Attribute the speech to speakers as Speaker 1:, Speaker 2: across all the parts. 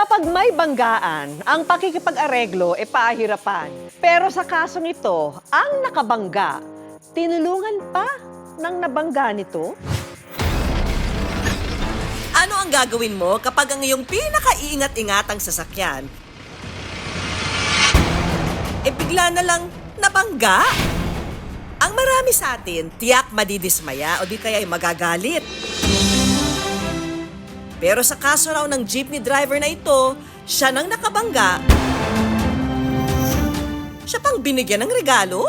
Speaker 1: Kapag may banggaan, ang pakikipag-areglo e pahirapan. Pero sa kasong ito, ang nakabangga, tinulungan pa ng nabangga nito?
Speaker 2: Ano ang gagawin mo kapag ang iyong pinaka-iingat-ingatang sasakyan bigla na lang nabangga? Ang marami sa atin, tiyak madidismaya o di kaya'y magagalit. Pero sa kaso raw ng jeepney driver na ito, siya nang nakabangga. Siya pang binigyan ng regalo?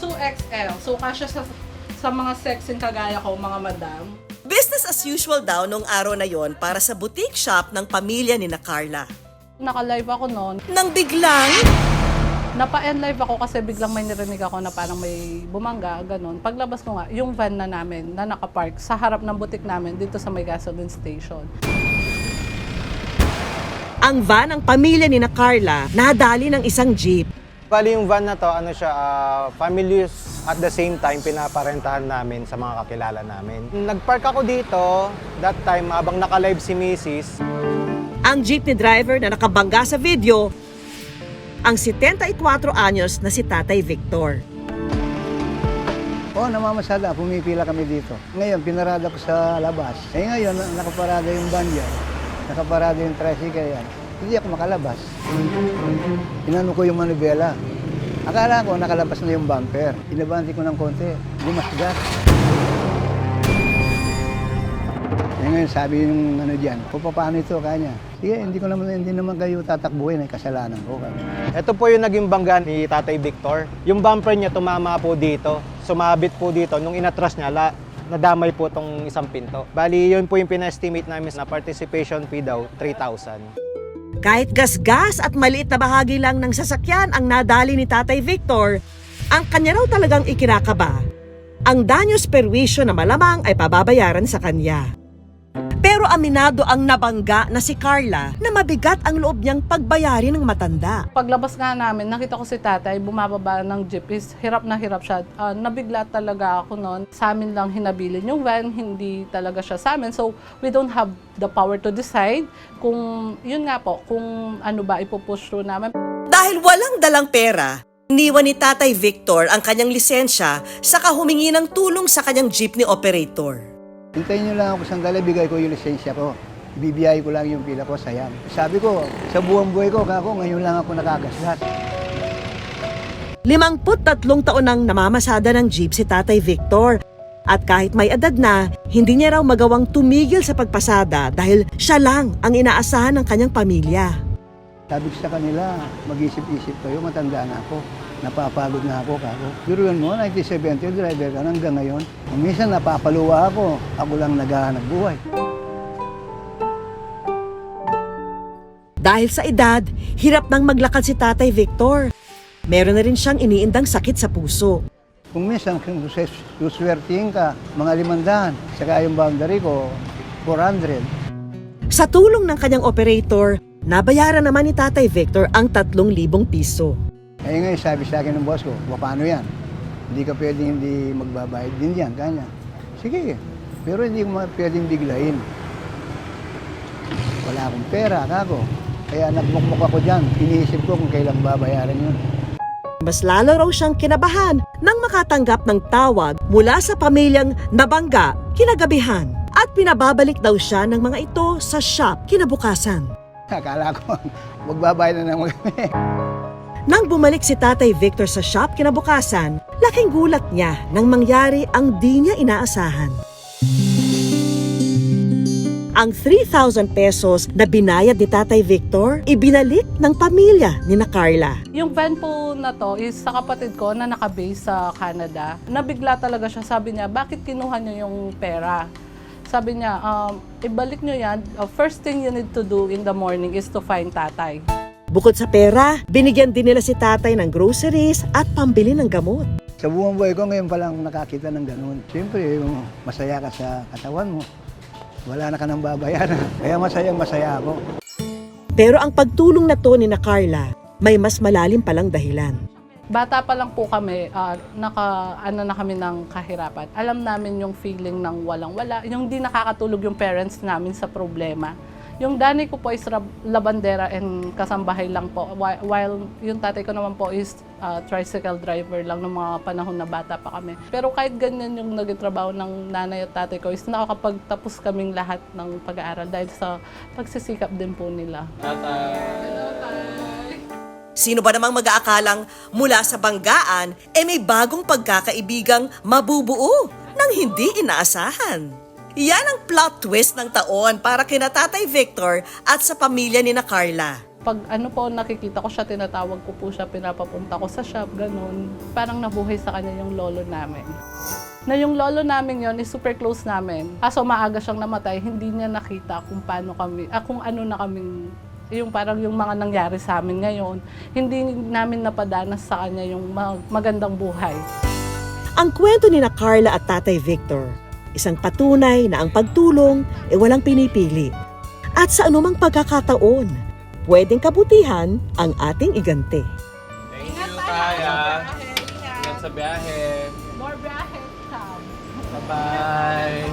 Speaker 3: XL. So, kasya sa mga sexing kagaya ko, mga madam.
Speaker 2: Business as usual daw nung araw na yon para sa boutique shop ng pamilya ni na Carla.
Speaker 3: Naka-live ako noon.
Speaker 2: Nang biglang,
Speaker 3: Napa-end live ako kasi biglang may narinig ako na parang may bumangga, ganun. Paglabas ko nga, yung van na namin na nakapark sa harap ng boutique namin dito sa may gasoline station.
Speaker 2: ang van ng pamilya ni na Carla nadali ng isang jeep.
Speaker 4: Bali yung van na to, family use at the same time pinaparentahan namin sa mga kakilala namin. Nagpark ako dito, that time habang naka-live si Mrs.
Speaker 2: Ang jeepney driver na nakabangga sa video, ang 74 anyos na si Tatay Victor.
Speaker 5: Namamasada, pumipila kami dito. Ngayon, pinarada ko sa labas. Ngayon, nakaparada yung van dyan. Nakaparada yung tricycle yan. Hindi ako makalabas. Inano ko yung manubela. Akala ko nakalabas na yung bumper. Inabanti ko ng konti. Lumasgas. Ngayon, sabi yung dyan, paano ito kanya? Sige, hindi naman kayo tatakbuhin, ay kasalanan ko.
Speaker 4: Ito po yung naging bangga ni Tatay Victor. Yung bumper niya tumama po dito. Sumabit po dito. Nung inatras niya, nadamay po itong isang pinto. Bali, yun po yung pina-estimate namin na participation fee daw, 3,000.
Speaker 2: Kahit gasgas at maliit na bahagi lang ng sasakyan ang nadali ni Tatay Victor, ang kanya raw talagang ikinakaba. Ang danyos perwisyo na malamang ay pababayaran sa kanya. Pero aminado ang nabangga na si Carla na mabigat ang loob niyang pagbayari ng matanda.
Speaker 3: Paglabas nga namin, nakita ko si tatay, bumababa ng jeep, hirap na hirap siya. Nabigla talaga ako noon. Sa amin lang hinabilin yung van, hindi talaga siya sa amin. So, we don't have the power to decide kung, yun nga po, kung ano ba ipupush through namin.
Speaker 2: Dahil walang dalang pera, iniwan ni Tatay Victor ang kanyang lisensya saka humingi ng tulong sa kanyang jeepney operator.
Speaker 5: Hintayin nyo lang ako sandali, bigay ko yung lisensya ko. Bibiyay ko lang yung pila ko, sayang. Sabi ko, sa buong buhay ko, ngayon lang ako nakagasgas.
Speaker 2: 53 taon nang namamasada ng jeep si Tatay Victor. At kahit may edad na, hindi niya raw magawang tumigil sa pagpasada dahil siya lang ang inaasahan ng kanyang pamilya.
Speaker 5: Sabi ko sa kanila, mag-isip-isip kayo, matanda na ako. Napapagod na ako, kako. Biruin mo, 1970, driver ka hanggang ngayon. Minsan napapaluwa ako, ako lang naghahanap buhay.
Speaker 2: Dahil sa edad, hirap nang maglakad si Tatay Victor. Meron na rin siyang iniindang sakit sa puso.
Speaker 5: Kung minsan, suswertihin ka, mga 500, saka yung boundary ko, 400.
Speaker 2: Sa tulong ng kanyang operator, nabayaran naman ni Tatay Victor ang 3,000 piso.
Speaker 5: Ngayon sabi sa akin ng boss ko, paano yan? Hindi ka pwedeng hindi magbabayad din yan, kanya. Sige, pero hindi ko pwedeng biglayin. Wala akong pera, kako. Kaya nagmukmuk ako dyan, iniisip ko kung kailan babayaran yun.
Speaker 2: Mas lalo raw siyang kinabahan nang makatanggap ng tawag mula sa pamilyang nabangga kinagabihan at pinababalik daw siya ng mga ito sa shop kinabukasan.
Speaker 5: Akala ko, magbabayad na naman kami.
Speaker 2: Nang bumalik si Tatay Victor sa shop kinabukasan, laking gulat niya nang mangyari ang di niya inaasahan. Ang 3,000 pesos na binayad ni Tatay Victor, ibinalik ng pamilya ni na Carla.
Speaker 3: Yung van po na to is sa kapatid ko na nakabase sa Canada. Nabigla talaga siya, sabi niya, bakit kinuha niyo yung pera? Sabi niya, ibalik niyo yan. First thing you need to do in the morning is to find tatay.
Speaker 2: Bukod sa pera, binigyan din nila si tatay ng groceries at pambili ng gamot.
Speaker 5: Sa buong buhay ko, ngayon pa lang nakakita ng ganun. Siyempre, masaya ka sa katawan mo. Wala na ka nang babayaran. Kaya masaya ako.
Speaker 2: Pero ang pagtulong na to ni na Carla, may mas malalim palang dahilan.
Speaker 3: Bata pa lang po kami, ano na kami ng kahirapan. Alam namin yung feeling ng walang-wala, yung di nakakatulog yung parents namin sa problema. Yung nanay ko po is labandera and kasambahay lang po, while yung tatay ko naman po is tricycle driver lang ng mga panahon na bata pa kami. Pero kahit ganyan yung naging trabaho ng nanay at tatay ko is nakakapagtapos kaming lahat ng pag-aaral dahil sa pagsisikap din po nila.
Speaker 2: Sino ba namang mag-aakalang mula sa banggaan may bagong pagkakaibigang mabubuo nang hindi inaasahan? Yan ang plot twist ng taon para kina Tatay Victor at sa pamilya ni na Carla.
Speaker 3: Pag ano po nakikita ko siya, tinatawag ko po siya, pinapapunta ko sa shop, ganun. Parang nabuhay sa kanya yung lolo namin. Na yung lolo namin yon is super close namin. Kaso maaga siyang namatay, hindi niya nakita kung paano kami, kung ano na kaming, yung parang yung mga nangyari sa amin ngayon. Hindi namin napadanas sa kanya yung magandang buhay.
Speaker 2: Ang kwento ni na Carla at Tatay Victor, isang patunay na ang pagtulong walang pinipili. At sa anumang pagkakataon, pwedeng kabutihan ang ating igante.
Speaker 6: Thank you, Kaya. Ingat sa biyahe.
Speaker 3: More biyahe, come.
Speaker 6: Bye-bye.